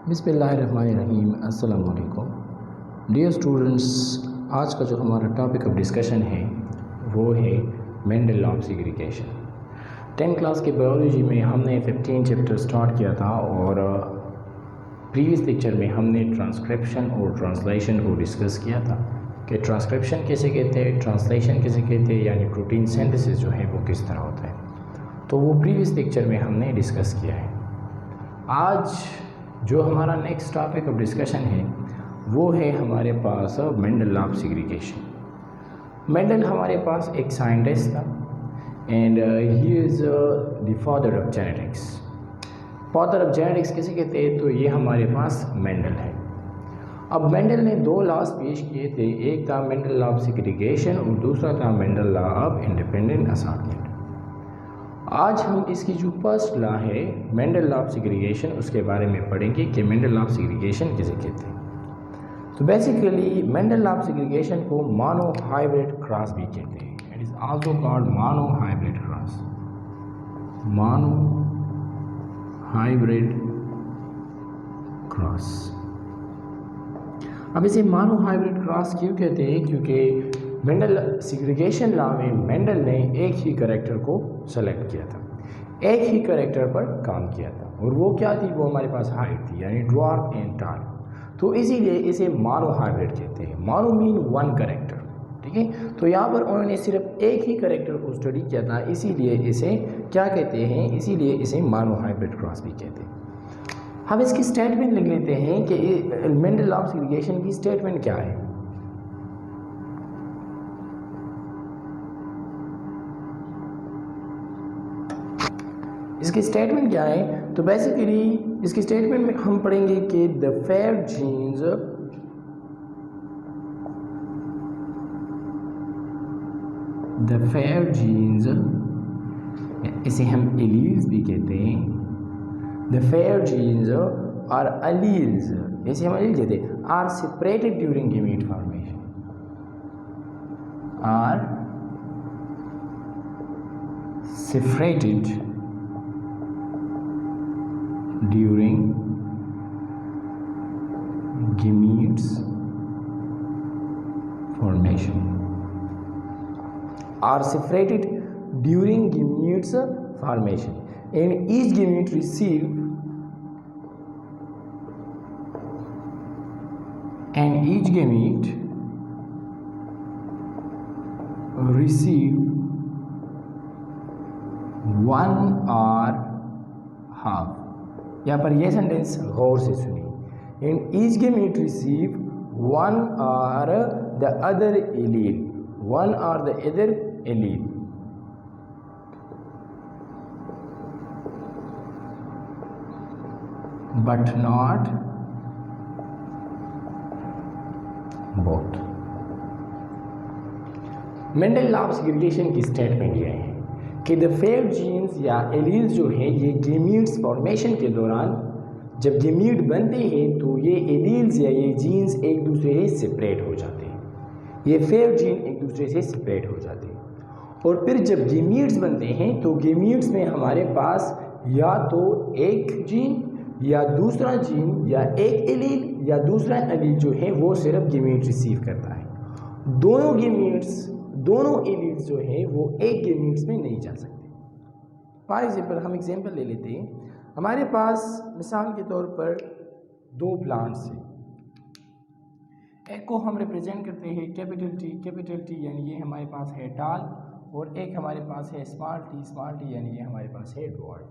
बिस्मिल्लाहिर्रहमानिर्रहीम। अस्सलाम वालेकुम डियर स्टूडेंट्स। आज का जो हमारा टॉपिक ऑफ डिस्कशन है वो है Mendel law of segregation. 10th class के बायोलॉजी में हमने 15 चैप्टर स्टार्ट किया था और प्रीवियस लेक्चर में हमने ट्रांसक्रिप्शन और ट्रांसलेशन को डिस्कस किया था कि ट्रांसक्रिप्शन कैसे कहते हैं, ट्रांसलेशन कैसे कहते हैं, यानी प्रोटीन सिंथेसिस जो है वो किस तरह होता है। तो वो प्रीवियस लेक्चर में हमने डिस्कस किया है। आज जो हमारा नेक्स्ट टॉपिक ऑफ डिस्कशन है वो है हमारे पास Mendel law of segregation. Mendel हमारे पास एक साइंटिस्ट था and he is the father of genetics. Father of genetics किसे कहते हैं? तो ये हमारे पास मेंडल है। अब मेंडल ने दो लॉज पेश किए थे, एक था मेंडल लॉ ऑफ सेग्रीगेशन और दूसरा था Mendel law of independent assortment. आज हम इसकी जो फर्स्ट लॉ है मेंडल लॉ ऑफ सेग्रीगेशन उसके बारे में पढ़ेंगे कि मेंडल लॉ ऑफ सेग्रीगेशन किसे कहते हैं। तो basically Mendel law of segregation को मोनो हाइब्रिड क्रॉस भी कहते हैं। It is also called mono hybrid cross. Mono hybrid cross. अब इसे मोनो हाइब्रिड क्रॉस क्यों कहते हैं? क्योंकि मेंडल सेग्रीगेशन लॉ में मेंडल ने एक ही कैरेक्टर को सेलेक्ट किया था, एक ही कैरेक्टर पर काम किया था और वो क्या थी? वो हमारे पास हाइट थी, यानी ड्वार्फ एंड टॉल। तो इसीलिए इसे मोनो हाइब्रिड कहते हैं। मोनो मीन वन कैरेक्टर, ठीक है। तो यहाँ पर उन्होंने सिर्फ एक ही कैरेक्टर को स्टडी किया था, इसीलिए इसे क्या कहते हैं? इसीलिए इसे मोनो हाइब्रिड क्रॉस भी कहते हैं। हम इसकी स्टेटमेंट लिख लेते हैं कि मेंडल लॉ ऑफ सेग्रीगेशन की स्टेटमेंट क्या है। इसकी स्टेटमेंट क्या है? तो बेसिकली इसकी स्टेटमेंट में हम पढ़ेंगे कि द फेयर जीन्स इसे हम एलील्स भी कहते हैं। द फेयर जीन्स और अलील्स, इसे हम एलील कहते हैं, are separated during gamete formation. Are separated during gametes formation. Are separated during gametes formation, and each gamete receive one और हाफ। यहाँ पर यह सेंटेंस गौर से सुनिए। In each gamete receive one और द अदर एलील, वन और the other allele. But not both. Mendel law of segregation की statement यह है कि द फेयर जीन्स या एलील्स जो हैं ये गैमीट्स फॉर्मेशन के दौरान जब गैमीट बनते हैं तो ये एलील्स या ये जीन्स एक दूसरे से सेपरेट हो जाते हैं। ये फेयर जीन एक दूसरे से सेपरेट हो जाते हैं और फिर जब गैमीट्स बनते हैं तो गैमीट्स में हमारे पास या तो एक जीन या दूसरा जीन या एक एलील या दूसरा एलील जो है वो सिर्फ गैमीट रिसीव करता है। दोनों गैमीट्स, दोनों एलील्स जो है वो एक गैमीट्स में नहीं जा सकते। फॉर एग्जाम्पल हम एग्जाम्पल ले लेते हैं। हमारे पास मिसाल के तौर पर दो प्लांट्स हैं। एक को हम रिप्रेजेंट करते हैं कैपिटल टी यानी ये हमारे पास है टाल, और एक हमारे पास है स्मॉल टी यानी ये हमारे पास है ड्वार्फ,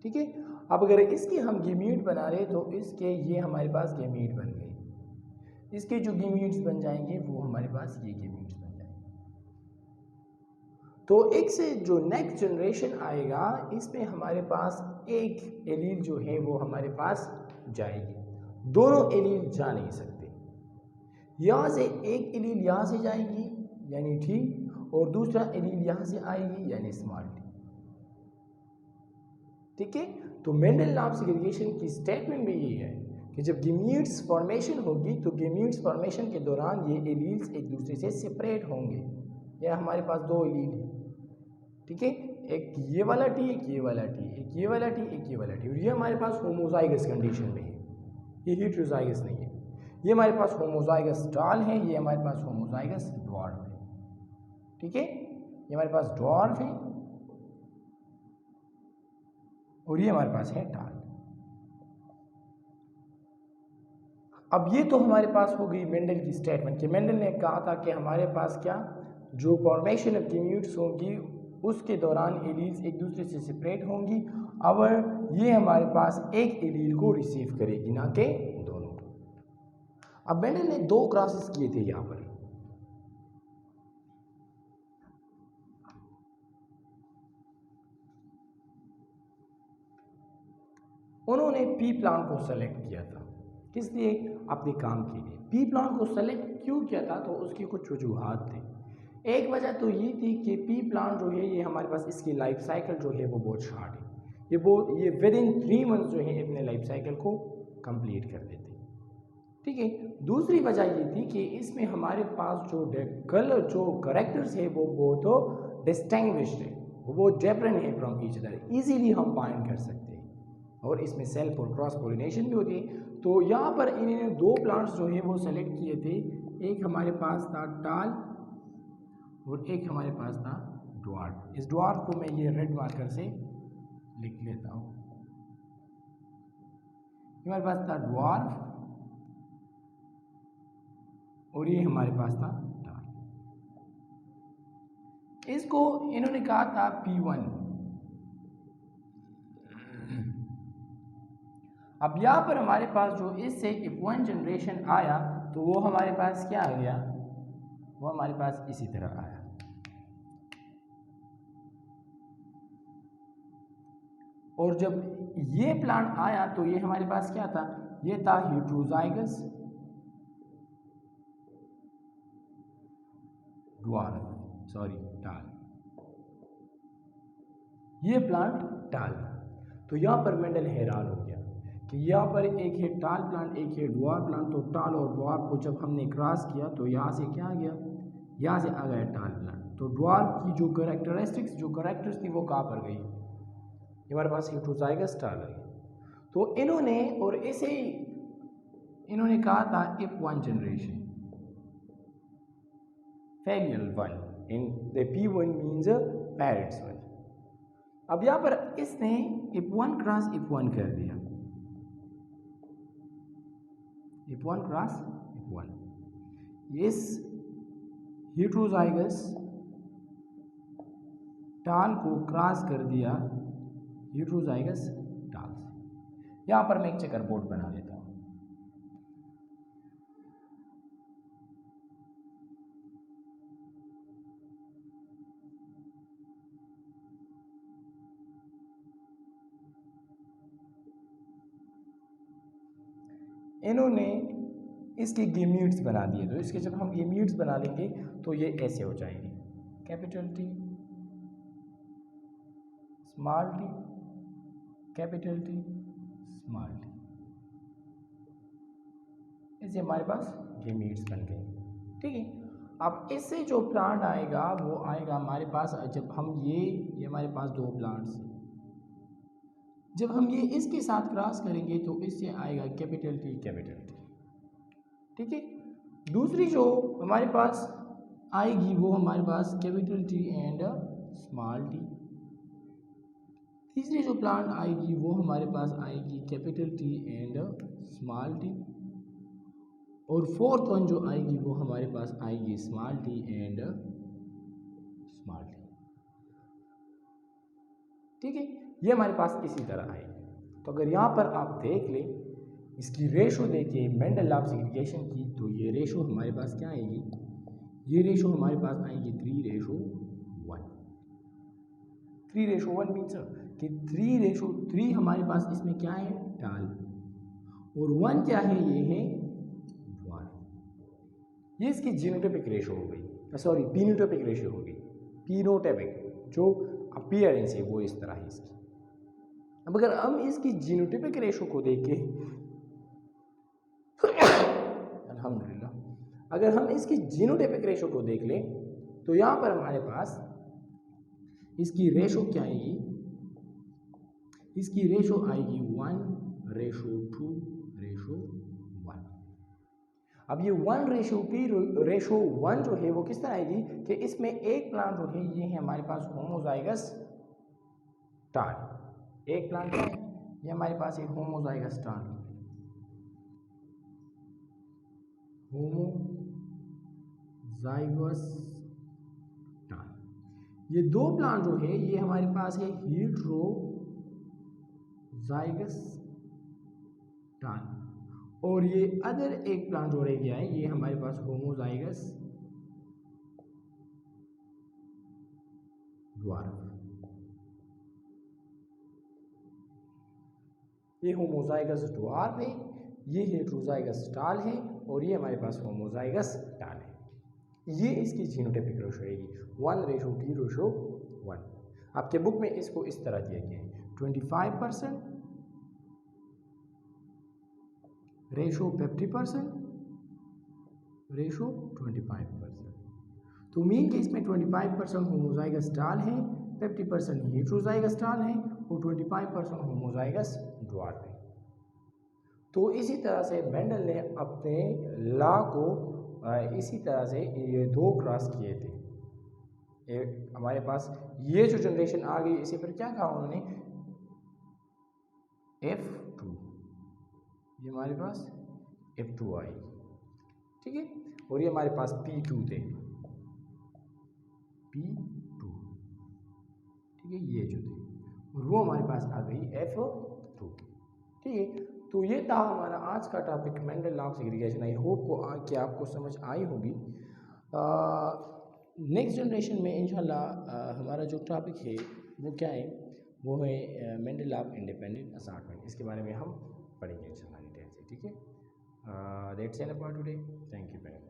ठीक है। अब अगर इसके हम गैमीट बना रहे तो इसके ये हमारे पास गैमीट बन गए। इसके जो गैमीट्स बन जाएंगे वो हमारे पास ये गैमीट्स बन जाएंगे। तो एक से जो नेक्स्ट जनरेशन आएगा इसमें हमारे पास एक एलील जो है वो हमारे पास जाएगी। दोनों एलील जा नहीं सकते। यहाँ से एक एलील यहाँ से जाएगी यानी टी, और दूसरा एलील यहाँ से आएगी यानी स्मॉल टी, ठीक है। तो मेंडल लॉ ऑफ सेग्रीगेशन की स्टेटमेंट भी ये है कि जब गैमीट्स फॉर्मेशन होगी तो गैमीट्स फॉर्मेशन के दौरान ये एलील्स एक दूसरे से सेपरेट होंगे। यह हमारे पास दो एलील हैं, ठीक है। एक ये वाला टी, एक ये वाला टी, एक ये वाला टी, एक ये वाला टी, और ये हमारे पास होमोजाइगस कंडीशन में है, ये हेटेरोजाइगस नहीं है। ये हमारे पास होमोजाइगस टाल है, ये हमारे पास होमोजाइगस ड्वार्फ है। ठीक है, ये हमारे पास ड्वार्फ है और ये हमारे पास है टाल। अब ये तो हमारे पास हो गई मेंडल की स्टेटमेंट कि मेंडल ने कहा था कि हमारे पास क्या जो फॉर्मेशन ऑफ गैमीट्स होगी उसके दौरान एलील्स एक दूसरे से सेपरेट होंगी और ये हमारे पास एक एलील को रिसीव करेगी, ना कि दोनों। अब मेंडल ने 2 क्रॉसेस किए थे यहाँ पर। उन्होंने पी प्लांट को सेलेक्ट किया था, किस लिए? अपने काम के लिए। पी प्लांट को सेलेक्ट क्यों किया था? तो उसकी कुछ वजूहात थे। एक वजह तो ये थी कि पी प्लांट जो है ये हमारे पास इसकी लाइफ साइकिल जो है वो बहुत शॉर्ट है, ये विद इन 3 मंथ्स जो है अपने लाइफ साइकिल को कंप्लीट कर देते। ठीक है, दूसरी वजह ये थी कि इसमें हमारे पास जो कलर जो कैरेक्टर्स है वो बहुत डिस्टिंग्विश्ड है, वो डिफरेंट है फ्रॉम ईच अदर, इजीली हम फाइंड कर सकते हैं, और इसमें सेल्फ और क्रॉस पोलिनेशन भी होती है। तो यहाँ पर इन्होंने 2 प्लांट्स जो है वो सेलेक्ट किए थे, एक हमारे पास था टाल और एक hamaरे पास था ड्वार्फ। इस ड्वार्फ को मैं ये रेड मार्कर से लिख लेता हूँ। हमारे पास था ड्वार्फ और ये हमारे पास था टाल। इसको इन्होंने कहा था P1। अब यहाँ पर हमारे पास जो इससे F1 जनरेशन आया तो वो हमारे पास क्या आ गया, वो हमारे पास इसी तरह आया। और जब ये प्लांट आया तो ये हमारे पास क्या था, ये था हेटेरोजाइगस ड्वार्फ, टाल। ये प्लांट टाल था। तो यहाँ पर मेंडल हैरान हो गया कि यहाँ पर एक है टाल प्लांट, एक है ड्वार्फ प्लांट। तो टाल और ड्वार्फ को जब हमने क्रॉस किया तो यहाँ से क्या आ गया, यहाँ से आ गया टाल प्लांट। तो ड्वार्फ की जो कैरेक्टर्स थी वो कहाँ पर गई, हमारे पास हेटेरोजाइगस टाल है। तो इन्होंने और ऐसे ही इन्होंने कहा था F1 generation filial 1 in the P1 means parents 1। अब यहाँ पर इसने F1 क्रॉस F1 कर दिया, F1 क्रॉस F1, इस हेटेरोजाइगस टाल को क्रॉस कर दिया हेटेरोजाइगस टाल से। यहाँ पर मैं एक चेकर बोर्ड बना देता हूँ। इन्होंने इसके गैमीट्स बना दिए, तो इसके जब हम गैमीट्स बना लेंगे तो ये ऐसे हो जाएंगे, capital T small T, capital T small T, ऐसे हमारे पास गैमीट्स बन गए। ठीक है, अब इससे जो प्लांट आएगा वो आएगा हमारे पास, जब हम ये हमारे पास 2 प्लांट्स हैं, जब हम ये इसके साथ क्रॉस करेंगे तो इससे आएगा कैपिटल टी। ठीक है, दूसरी जो हमारे पास आएगी वो हमारे पास capital T and small T. तीसरी जो प्लांट आएगी वो हमारे पास आएगी capital T and small T. और फोर्थ वन जो आएगी वो हमारे पास आएगी small T and small T. ठीक है, ये हमारे पास इसी तरह आएगी। तो अगर यहाँ पर आप देख लें, इसकी रेशो देखिए मेंडल लॉ ऑफ सेग्रीगेशन की, तो ये रेशो हमारे पास क्या आएगी, ये रेशो हमारे पास आएगी 3:1। 3:1 मीन्स कि 3:3 हमारे पास इसमें क्या है, टाल, और 1 क्या है, ये है ड्वार्फ। ये इसकी जीनोटाइपिक रेशो हो गई, सॉरी पीनोटाइपिक रेशो हो गई। पीनोटाइपिक जो अपीयरेंस है वो इस तरह है इसकी। अब अगर हम इसकी जीनोटाइपिक रेशो को देखें अल्हम्दुलिल्लाह, अगर हम इसकी जीनोटाइपिक रेशो को देख लें तो यहाँ पर हमारे पास इसकी रेशो क्या आएगी, इसकी रेशो आएगी 1:2:1। अब ये 1:2:1 जो है वो किस तरह आएगी कि इसमें एक प्लांट जो है ये है हमारे पास होमोजाइगस टाल। एक प्लांट है ये हमारे पास एक होमोजाइगस टाल, होमोजाइगस टाल। ये दो प्लांट जो है ये हमारे पास है हीट्रोजाइगस टाल, और ये अदर एक प्लांट जो रह गया है ये हमारे पास होमोजाइगस ड्वार्फ। ये होमोजाइगस ड्वार्फ है, ये हेट्रोजाइगस टाल है, और ये हमारे पास होमोजाइगस टाल है। ये इसकी जीनोटाइपिक रेशो रहेगी 1:2:1। आपके बुक में इसको इस तरह दिया गया है 25% रेशो 50% रेशो 25%। तो मीन के इसमें 25% होमोजाइगस टाल है, 50% हेट्रोजाइगस टाल है, और 25% होमोजाइगस ड्वार्फ है। तो इसी तरह से मेंडल ने अपने लॉ को इसी तरह से ये दो क्रॉस किए थे। एक हमारे पास ये जो जनरेशन आ गई इसे फिर क्या कहा उन्होंने, F2, ये हमारे पास F2 आई, ठीक है, और ये हमारे पास P2 थे, P2, ठीक है, ये जो थे, और वो हमारे पास आ गई F2, ठीक है। तो ये था हमारा आज का topic Mendel law of segregation. I hope को कि आपको समझ आई होगी। नेक्स्ट जनरेशन में इंशाल्लाह हमारा जो टॉपिक है वो क्या है, वो है Mendel law of independent assortment. इसके बारे में हम पढ़ेंगे इंशाल्लाह डिटेल से, ठीक है। That's all about today, thank you very much.